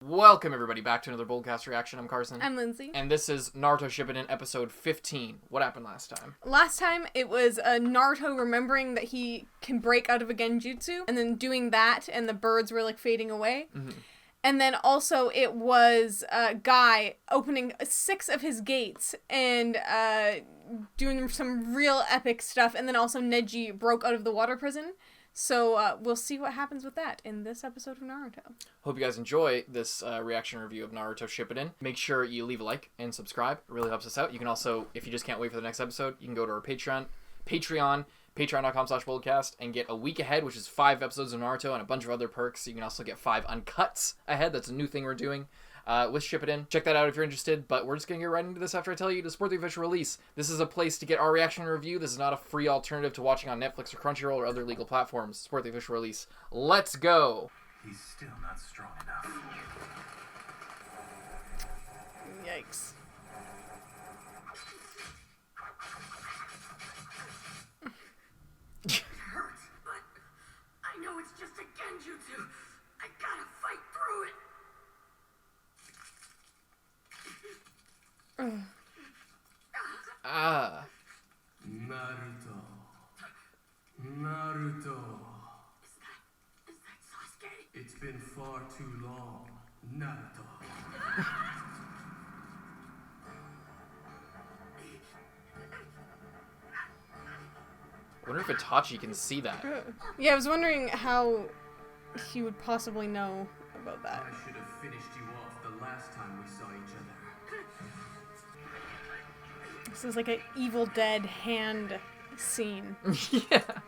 Welcome everybody back to another Boldcast reaction. I'm Carson. I'm Lindsay. And this is Naruto Shippuden episode 15. What happened last time? Last time it was Naruto remembering that he can break out of a genjutsu and then doing that and the birds were like fading away. Mm-hmm. And then also it was Guy opening 6 of his gates and doing some real epic stuff. And then also Neji broke out of the water prison. So we'll see what happens with that in this episode of Naruto. Hope you guys enjoy this reaction review of Naruto Shippuden. Make sure you leave a like and subscribe. It really helps us out. You can also, if you just can't wait for the next episode, you can go to our Patreon, patreon.com/boldcast, and get a week ahead, which is 5 episodes of Naruto and a bunch of other perks. You can also get 5 uncuts ahead. That's a new thing we're doing with Shippuden. Check that out if you're interested, but we're just going to get right into this after I tell you to support the official release. This is a place to get our reaction and review. This is not a free alternative to watching on Netflix or Crunchyroll or other legal platforms. Support the official release. Let's go! He's still not strong enough. Yikes. It hurts, but I know it's just a genjutsu. I gotta fight through it. Naruto. Naruto. Is that Sasuke? It's been far too long. Naruto. I wonder if Itachi can see that. Yeah, I was wondering how he would possibly know about that. I should have finished you off the last time we saw each other. This is like an Evil Dead hand scene. Yeah.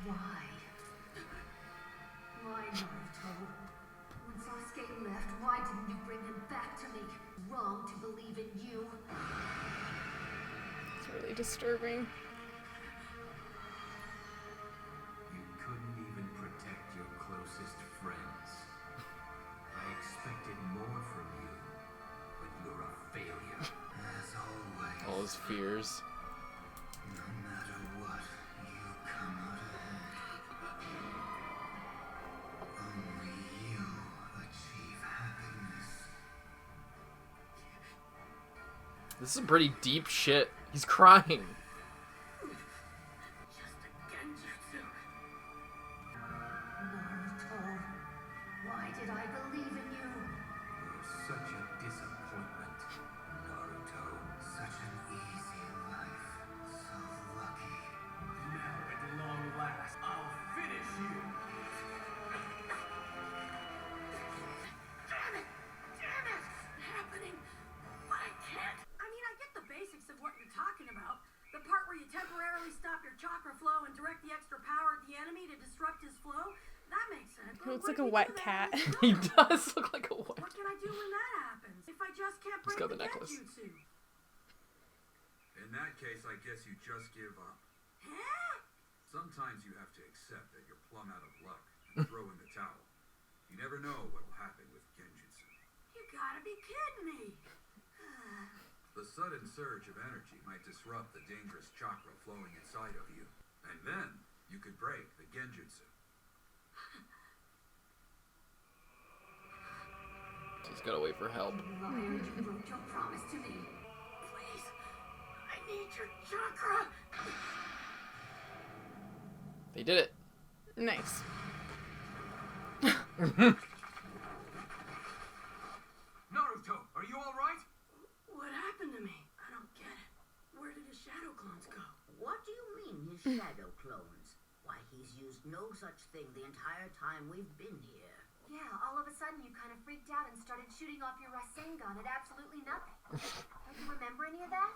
Why? Why, Naruto? When Sasuke left, why didn't you bring him back to me? Wrong to believe in you. It's really disturbing. You couldn't even protect your closest friends. I expected more from you, but you're a failure. As always. All his fears. No matter what, you come out ahead. Only you achieve happiness. This is some pretty deep shit. He's crying. Just a genjutsu. Naruto, why did I believe in you? You're such a disappointment, Naruto. Such an easy life. So lucky. Now, at long last, I'll finish you. Damn it! Damn it! It's happening. But I can't. I mean, I get the basics of what you're talking about. The part where you temporarily stop your chakra flow and direct the extra power at the enemy to disrupt his flow. That makes sense. He looks like a wet cat. He does look like a wet. What can I do when that happens? If I just can't He's break got the the necklace. genjutsu? In that case, I guess you just give up. Huh? Sometimes you have to accept that you're plumb out of luck and throw in the towel. You never know what'll happen with genjutsu. You gotta be kidding me. The sudden surge of energy might disrupt the dangerous chakra flowing inside of you, and then you could break the genjutsu. He's gotta wait for help. Liar, you broke your promise to me. Please, I need your chakra. They did it. Nice. Naruto, are you all right? What happened to me? I don't get it. Where did his shadow clones go? What do you mean, his shadow clones? Why, he's used no such thing the entire time we've been here. Yeah, all of a sudden you kind of freaked out and started shooting off your Rasengan at absolutely nothing. Don't you remember any of that?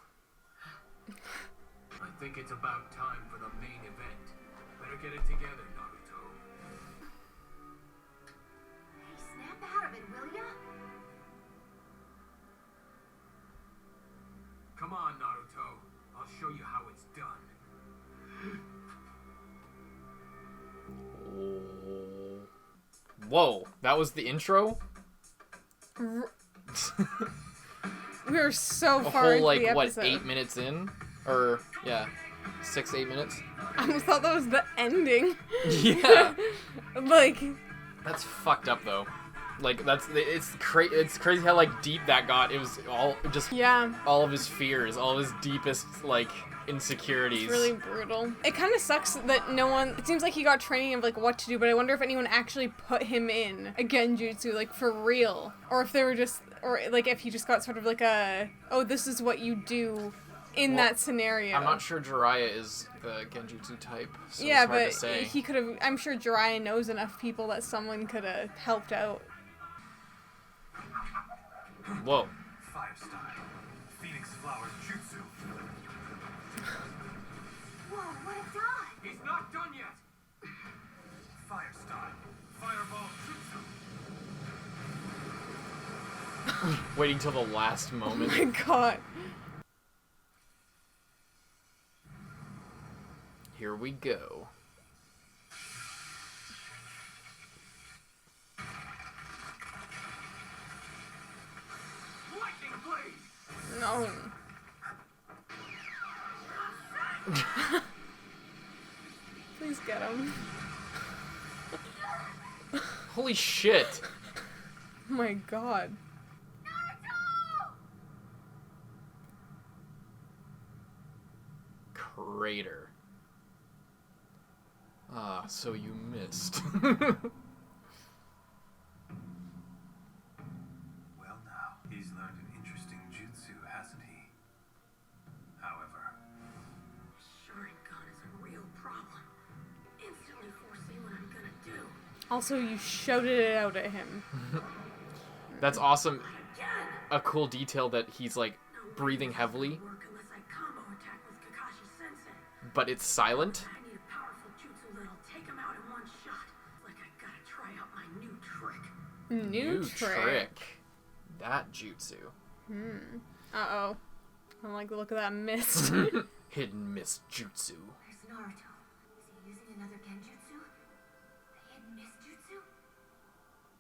I think it's about time for the main event. Better get it together, Naruto. Hey, snap out of it, will ya? Come on, Naruto. I'll show you how it's done. Whoa, that was the intro? We are so A far whole, into like, the what, episode. 8 minutes in? Or, yeah, 6-8 minutes? I almost thought that was the ending. Yeah. Like, That's fucked up, though. Like it's crazy how like deep that got. It was all just all of his fears, all of his deepest like insecurities. It's really brutal. It kind of sucks that no one. It seems like he got training of like what to do, but I wonder if anyone actually put him in a genjutsu like for real, or if they were just, or like if he just got sort of like a, oh, this is what you do in that scenario. I'm not sure Jiraiya is the genjutsu type. So yeah, it's hard but to say. he could have. I'm sure Jiraiya knows enough people that someone could have helped out. Whoa. Fire style. Phoenix Flower's Jutsu. Whoa, what a dodge! He's not done yet. Fire style. Fireball Jutsu. Waiting till the last moment. Oh my god. Here we go. Lightning blade. No. Please get him. Holy shit. Oh my god. Crater. Ah, so you missed. Well now, he's learned an interesting jutsu, hasn't he? However, Sharingan is a real problem. Instantly foresee what I'm gonna do. Also, you shouted it out at him. That's awesome. Again! A cool detail that he's like breathing heavily, Work unless I combo attack with Kakashi Sensei. but it's silent. I need a powerful jutsu that'll take him out in one shot. Like I gotta try out my new trick. New trick. That jutsu. Uh-oh. I don't like the look of that mist. Hidden mist jutsu. Where's Naruto? Is he using another genjutsu? The hidden mist jutsu?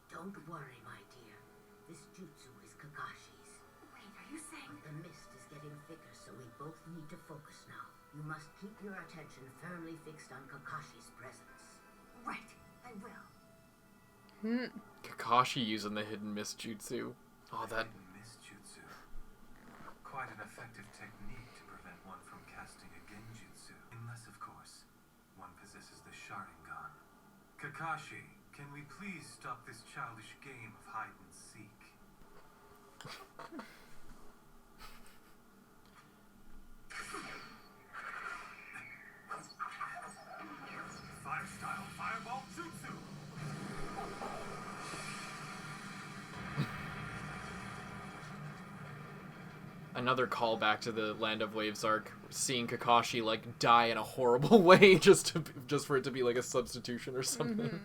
Don't worry, my dear. This jutsu is Kakashi's. Wait, are you saying... The mist is getting thicker, so we both need to focus now. You must keep your attention firmly fixed on Kakashi's presence. Right, I will. Kakashi using the hidden mist jutsu. Oh, that. hidden mist jutsu. Quite an effective technique to prevent one from casting a genjutsu. Unless, of course, one possesses the Sharingan. Kakashi, can we please stop this childish game of hide and seek? Fire style fireball jutsu. Another callback to the Land of Waves arc, seeing Kakashi like die in a horrible way just for it to be like a substitution or something.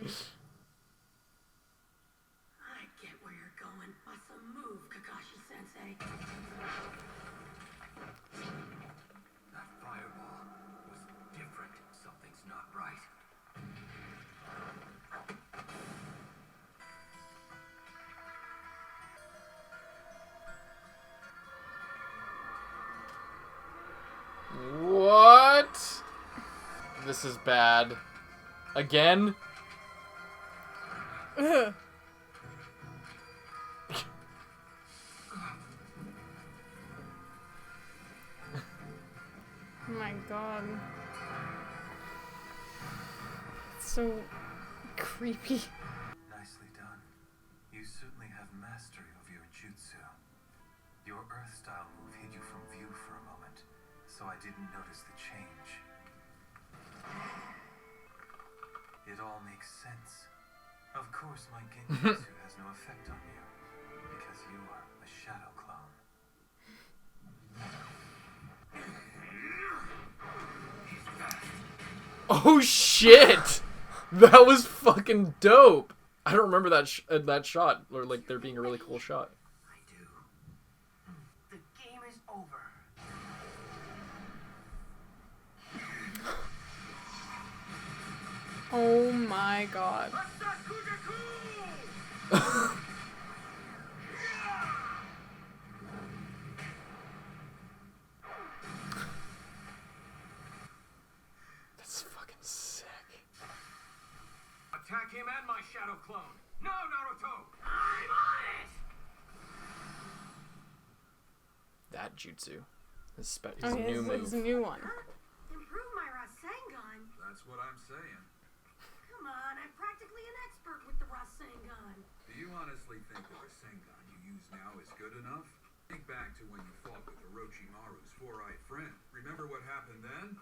I get where you're going. Awesome move, Kakashi Sensei. That fireball was different. Something's not right. What? This is bad. Again? Ugh. Oh my god. It's so creepy. Nicely done. You certainly have mastery of your jutsu. Your earth style move hid you from view for a moment, so I didn't notice the change. It all makes sense. Of course, my genjutsu has no effect on you, because you are a shadow clone. Oh shit! That was fucking dope. I don't remember that shot, or like there being a really cool shot. I do. The game is over. Oh my god. That's fucking sick. Attack him and my shadow clone. Now, Naruto! not jutsu. His Oh, new move. his new one. Improve my Rasengan? That's what I'm saying. Come on, I'm practically an expert with the Rasengan. Do you honestly think the Rasengan you use now is good enough? Think back to when you fought with Orochimaru's four-eyed friend. Remember what happened then?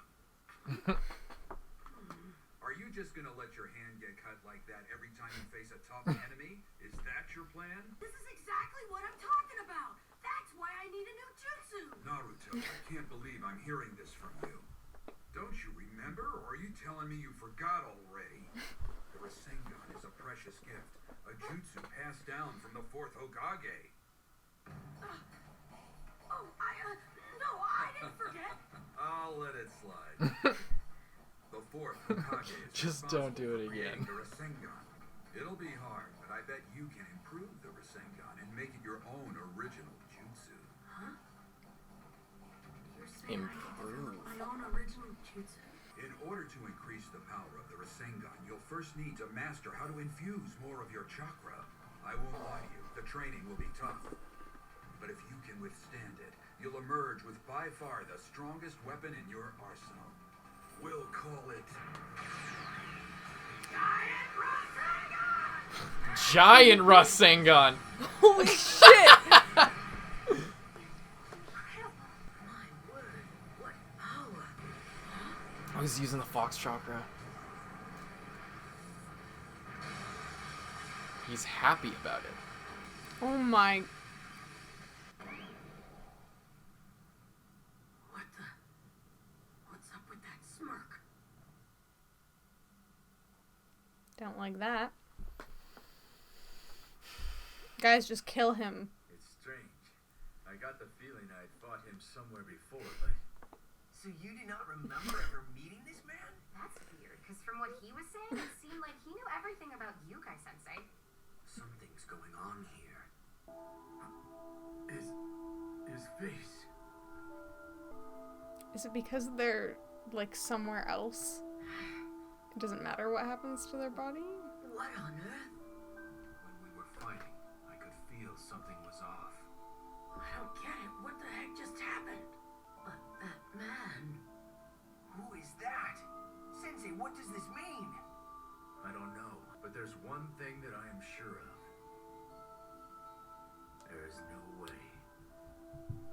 Are you just gonna let your hand get cut like that every time you face a tough enemy? Is that your plan? This is exactly what I'm talking about. That's why I need a new jutsu. Naruto, I can't believe I'm hearing this from you. Don't you remember, or are you telling me you forgot already? The Rasengan is a precious gift, a jutsu passed down from the fourth Hokage. No, I didn't forget. I'll let it slide. The fourth Hokage is Just don't do it responsible for creating again. the Rasengan. It'll be hard, but I bet you can improve the Rasengan and make it your own original jutsu. Huh? You're saying I can develop my own original jutsu? In order to increase the power of the Rasengan, you'll first need to master how to infuse more of your chakra. I won't lie to you, the training will be tough. But if you can withstand it, you'll emerge with by far the strongest weapon in your arsenal. We'll call it... Giant Rasengan! Holy shit! My word, what power! Oh, he's using the fox chakra. He's happy about it. Oh my. What's up with that smirk? Don't like that. Guys, just kill him. It's strange. I got the feeling I'd fought him somewhere before, but... So you do not remember ever meeting this man? That's weird, because from what he was saying, it seemed like he knew everything about Yukai-sensei. Something's going on here. His face. Is it because they're, like, somewhere else? It doesn't matter what happens to their body? What on earth? When we were fighting, I could feel something was off. I don't get it. What the heck just happened? But that man... Who is that? Sensei, what does this mean? I don't know, but there's one thing that I am sure of. There is no way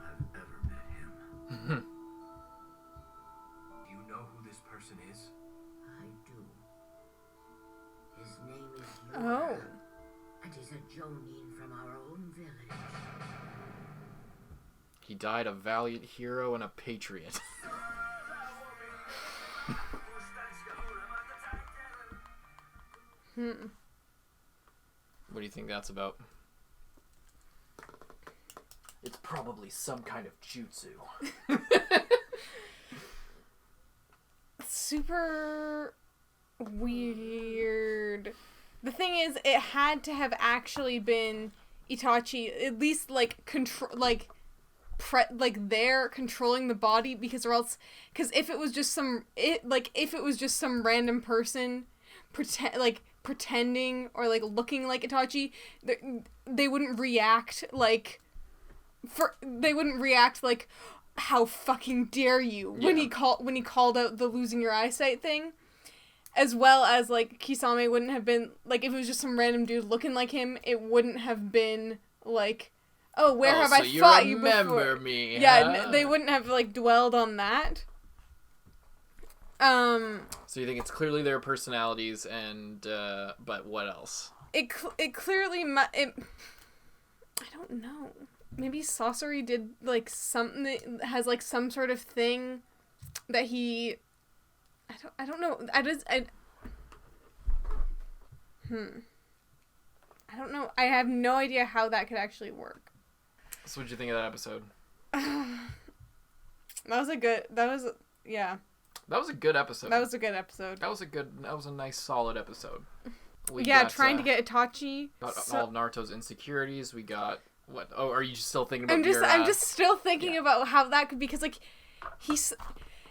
I've ever met him. Do you know who this person is? I do. His name is Oh. Yura, and he's a Jonin from our own village. He died a valiant hero and a patriot. What do you think that's about? It's probably some kind of jutsu. Super weird. The thing is, it had to have actually been Itachi, at least like they're controlling the body, because if it was just some random person pretending or like looking like Itachi, they wouldn't react like how fucking dare you when he called out the losing your eyesight thing. As well as, like, Kisame wouldn't have been, like, if it was just some random dude looking like him, it wouldn't have been, like, oh, where have I fought you before? Remember me, Yeah, huh? they wouldn't have, like, dwelled on that. So you think it's clearly their personalities and, but what else? It clearly, I don't know. Maybe Sasori did, like, something that has, like, some sort of thing that he... I don't know. I don't know. I have no idea how that could actually work. So what'd you think of that episode? That was a good episode. That was a nice solid episode. We got, trying to get Itachi. All of Naruto's insecurities. We got what? Oh, are you still thinking about I'm just still thinking about how that could, because like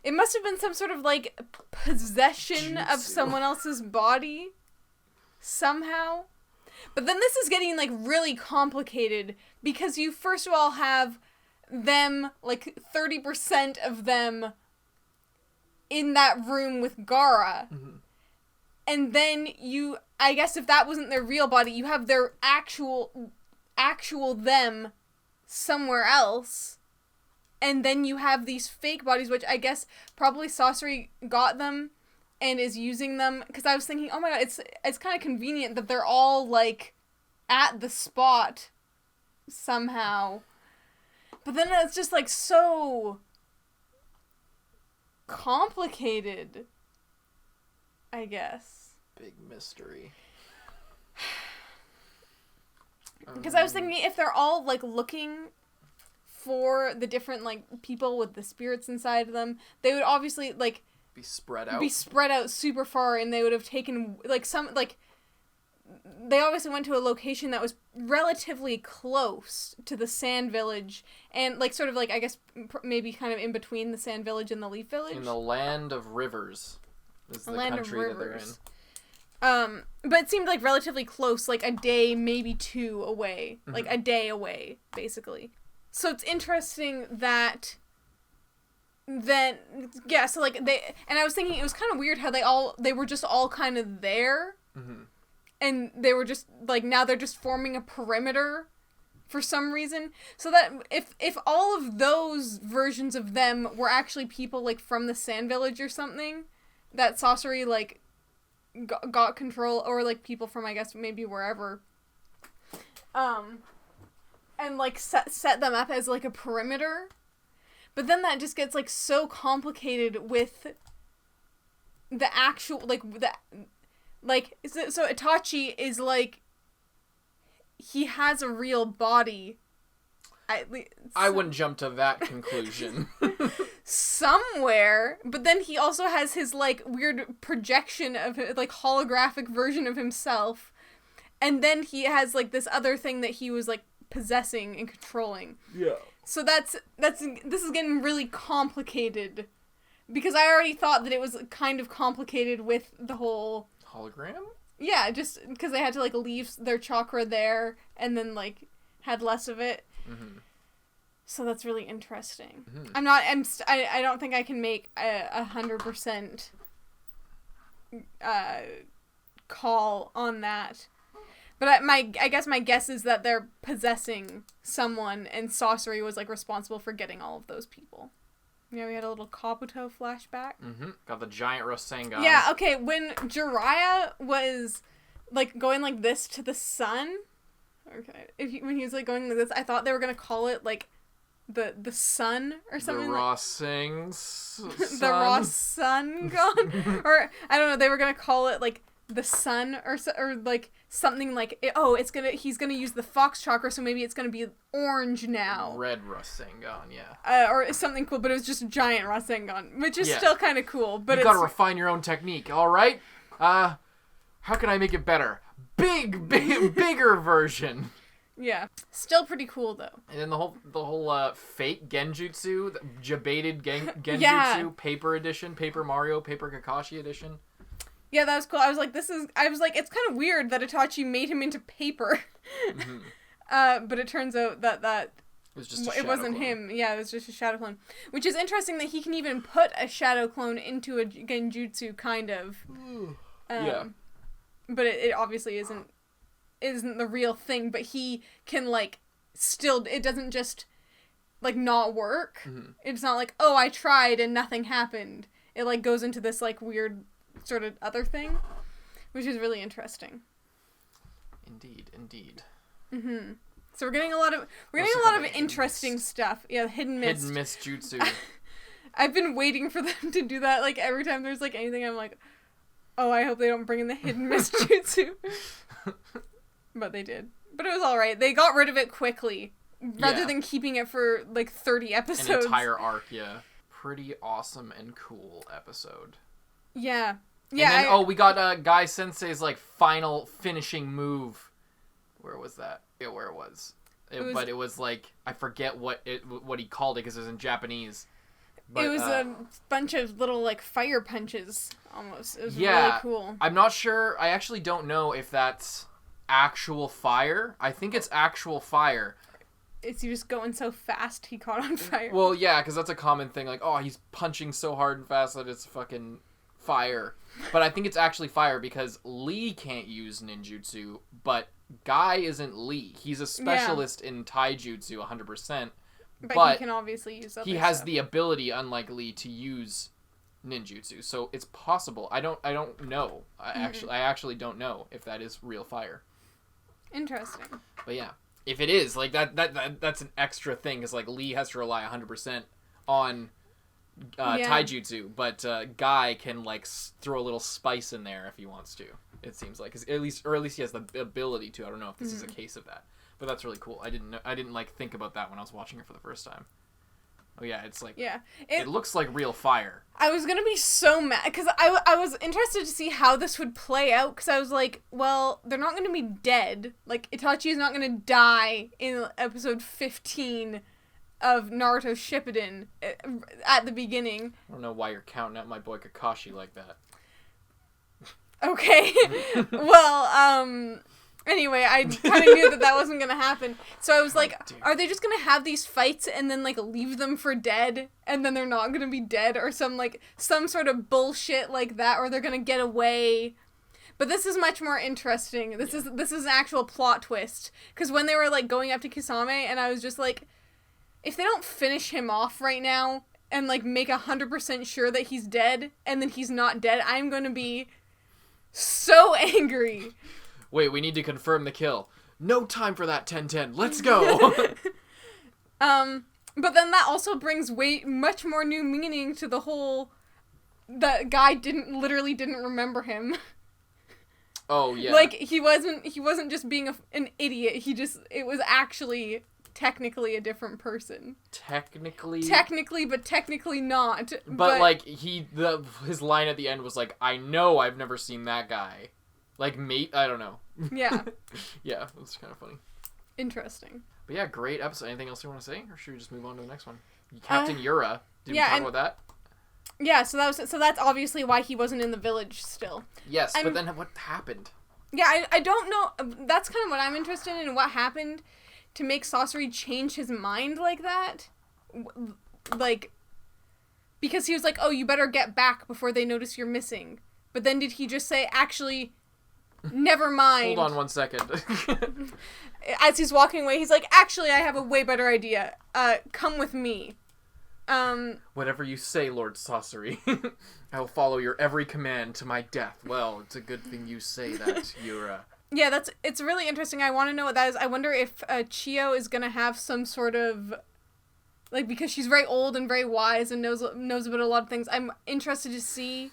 it must have been some sort of like possession of someone else's body somehow. But then this is getting like really complicated, because you first of all have them, like 30% of them in that room with Gaara. Mm-hmm. And then you, I guess if that wasn't their real body, you have their actual them somewhere else. And then you have these fake bodies, which I guess probably Sasori got them and is using them. Because I was thinking, oh my god, it's kind of convenient that they're all, like, at the spot somehow. But then it's just, like, so complicated, I guess. Big mystery. Because I was thinking if they're all, like, looking for the different, like, people with the spirits inside of them, they would obviously, like... Be spread out super far, and they would have taken, like, they obviously went to a location that was relatively close to the Sand Village, and, like, sort of, like, I guess, maybe kind of in between the Sand Village and the Leaf Village. In the Land of Rivers. Is the country that they're in. But it seemed, like, relatively close, like, a day, maybe 2 away. Mm-hmm. Like, a day away, basically. So it's interesting that then, yeah, so, like, and I was thinking it was kind of weird how they were just all kind of there. Mm-hmm. And they were just, like, now they're just forming a perimeter for some reason. So that if all of those versions of them were actually people, like, from the Sand Village or something, that Sasori, like, got control, or, like, people from, I guess, maybe wherever, and, like, set them up as, like, a perimeter. But then that just gets, like, so complicated with the actual, like, so Itachi is, like, he has a real body. I wouldn't jump to that conclusion. Somewhere, but then he also has his, like, weird projection of, like, holographic version of himself. And then he has, like, this other thing that he was, like, possessing and controlling. Yeah. So this is getting really complicated. Because I already thought that it was kind of complicated with the whole... Hologram? Yeah, just because they had to, like, leave their chakra there and then, like, had less of it. Mm-hmm. So that's really interesting. Mm-hmm. I don't think I can make 100% call on that. But I guess my guess is that they're possessing someone, and Sasori was, like, responsible for getting all of those people. Yeah, we had a little Kabuto flashback. Mm-hmm. Got the giant Rasengan. Yeah, okay, when Jiraiya was, like, going like this to the sun, okay, when he was, like, going like this, I thought they were gonna call it, like, the sun or something. The Rasengan's the Rasengan? Or, I don't know, they were gonna call it, like, the sun or like something like, he's gonna use the fox chakra, so maybe it's gonna be orange now. Red Rasengan, yeah. Or something cool, but it was just giant Rasengan, which is still kind of cool. But you gotta refine your own technique, all right? How can I make it better? Bigger version. Yeah, still pretty cool though. And then the whole fake Genjutsu, the jebaited Genjutsu, Yeah. Paper edition, Paper Mario, Paper Kakashi edition. Yeah, that was cool. I was like, it's kind of weird that Itachi made him into paper. Mm-hmm. But it turns out that it was just a shadow wasn't clone. him. Yeah, it was just a shadow clone. Which is interesting that he can even put a shadow clone into a Genjutsu, kind of. Yeah. But it obviously isn't the real thing, but he can, like, still, it doesn't just, like, not work. Mm-hmm. It's not like, oh, I tried and nothing happened. It, like, goes into this, like, weird sort of other thing, which is really interesting. Indeed. Mm-hmm. So we're getting a lot of interesting stuff. Yeah, hidden mist jutsu. I've been waiting for them to do that. Like, every time there's, like, anything, I'm like, oh, I hope they don't bring in the hidden mist jutsu. But they did. But it was all right. They got rid of it quickly, rather than keeping it for, like, 30 episodes. An entire arc, yeah. Pretty awesome and cool episode. Yeah. Yeah. And then, we got Guy Sensei's, like, final finishing move. Where was that? Yeah, where it was. But it was, like, I forget what he called it because it was in Japanese. But, it was a bunch of little, like, fire punches, almost. It was really cool. I'm not sure. I actually don't know if that's actual fire. I think it's actual fire. is he just going so fast he caught on fire? Well, yeah, because that's a common thing. Like, oh, he's punching so hard and fast that it's fucking fire. But I think it's actually fire because Lee can't use ninjutsu, but Guy isn't Lee. He's a specialist in taijutsu 100%. But he can obviously use other he has stuff. the ability, unlike Lee, to use ninjutsu. So it's possible. I don't know. I actually don't know if that is real fire. Interesting. But yeah, if it is, like that's an extra thing, because like Lee has to rely 100% on taijutsu, but Guy can like throw a little spice in there if he wants to. It seems like, or at least he has the ability to. I don't know if this is a case of that, but that's really cool. I didn't like think about that when I was watching it for the first time. Oh yeah, it's like, yeah, it looks like real fire. I was gonna be so mad because I was interested to see how this would play out, because I was like, well, they're not gonna be dead. Like, Itachi is not gonna die in episode 15 of Naruto Shippuden at the beginning. I don't know why you're counting out my boy Kakashi like that. Okay. Well, anyway, I kind of knew that wasn't going to happen. So I was like, are they just going to have these fights and then, like, leave them for dead? And then they're not going to be dead? Or some sort of bullshit like that? Or they're going to get away? But this is much more interesting. This is an actual plot twist. Because when they were, like, going up to Kisame, and I was just like, if they don't finish him off right now and, like, make 100% sure that he's dead, and then he's not dead, I'm going to be so angry. Wait, we need to confirm the kill. No time for that 10-10. Let's go. But then that also brings much more new meaning to the whole. The guy literally didn't remember him. Oh yeah. Like he wasn't just being an idiot. It was actually technically a different person. Technically, but technically not. But like his line at the end was like, "I know I've never seen that guy." Like, mate, I don't know. Yeah. Yeah, it was kind of funny. Interesting. But yeah, great episode. Anything else you want to say, or should we just move on to the next one? Captain Yura. Did we talk about that? Yeah, so that's obviously why he wasn't in the village still. Yes, but then what happened? Yeah, I don't know. That's kind of what I'm interested in. What happened to make Sasori change his mind like that? Like, because he was like, "Oh, you better get back before they notice you're missing." But then did he just say, "Actually, never mind"? Hold on 1 second. As he's walking away, he's like, "Actually, I have a way better idea. Come with me." Whatever you say, Lord Sasori. I will follow your every command to my death. Well, it's a good thing you say that, Yura. Yeah, it's really interesting. I want to know what that is. I wonder if Chio is gonna have some sort of, like, because she's very old and very wise and knows about a lot of things. I'm interested to see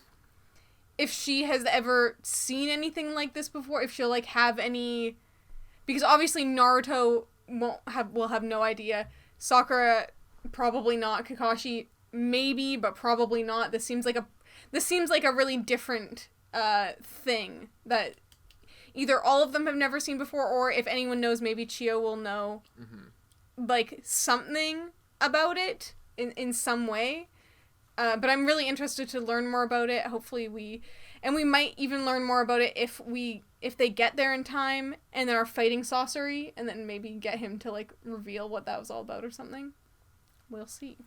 if she has ever seen anything like this before. If she'll like have any, because obviously Naruto will have no idea. Sakura probably not. Kakashi maybe, but probably not. This seems like a really different thing that either all of them have never seen before, or if anyone knows, maybe Chio will know like something about it in some way. But I'm really interested to learn more about it. Hopefully we might even learn more about it if they get there in time and then are fighting Sasori, and then maybe get him to like reveal what that was all about or something. We'll see.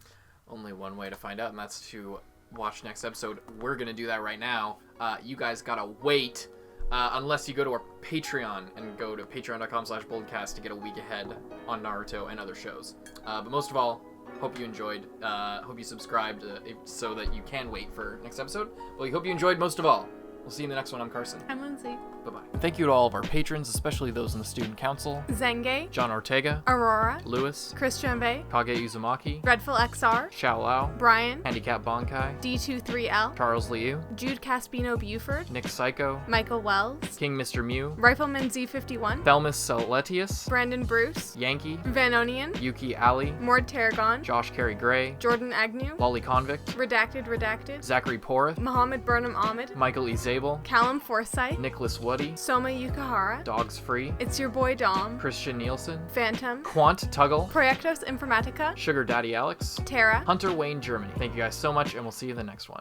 Only one way to find out, and that's to watch next episode. We're gonna do that right now. You guys gotta wait unless you go to our Patreon and go to patreon.com/boldcast to get a week ahead on Naruto and other shows. But most of all, hope you enjoyed. Hope you subscribed so that you can wait for next episode. Well, we hope you enjoyed most of all. We'll see you in the next one. I'm Carson. I'm Lindsay. Bye-bye. Thank you to all of our patrons, especially those in the Student Council. Zenge, John Ortega, Aurora, Lewis, Christian Bay, Kage Uzumaki, Dreadful XR, Xiao Lao, Brian, Handicap Bonkai, D23L, Charles Liu, Jude Caspino Buford, Nick Psycho, Michael Wells, King Mr. Mew, Rifleman Z51, Thelmus Celetius, Brandon Bruce, Yankee, Vanonian, Yuki Ali, Mord Tarragon, Josh Carey Gray, Jordan Agnew, Lolly Convict, Redacted, Zachary Porth, Mohammed Burnham Ahmed, Michael E. Zabel, Callum Forsyth, Nicholas Woody, Soma Yukihara, Dogs Free, It's Your Boy Dom, Christian Nielsen, Phantom, Quant Tuggle, Proyectos Informatica, Sugar Daddy Alex, Tara. Hunter Wayne Germany. Thank you guys so much, and we'll see you in the next one.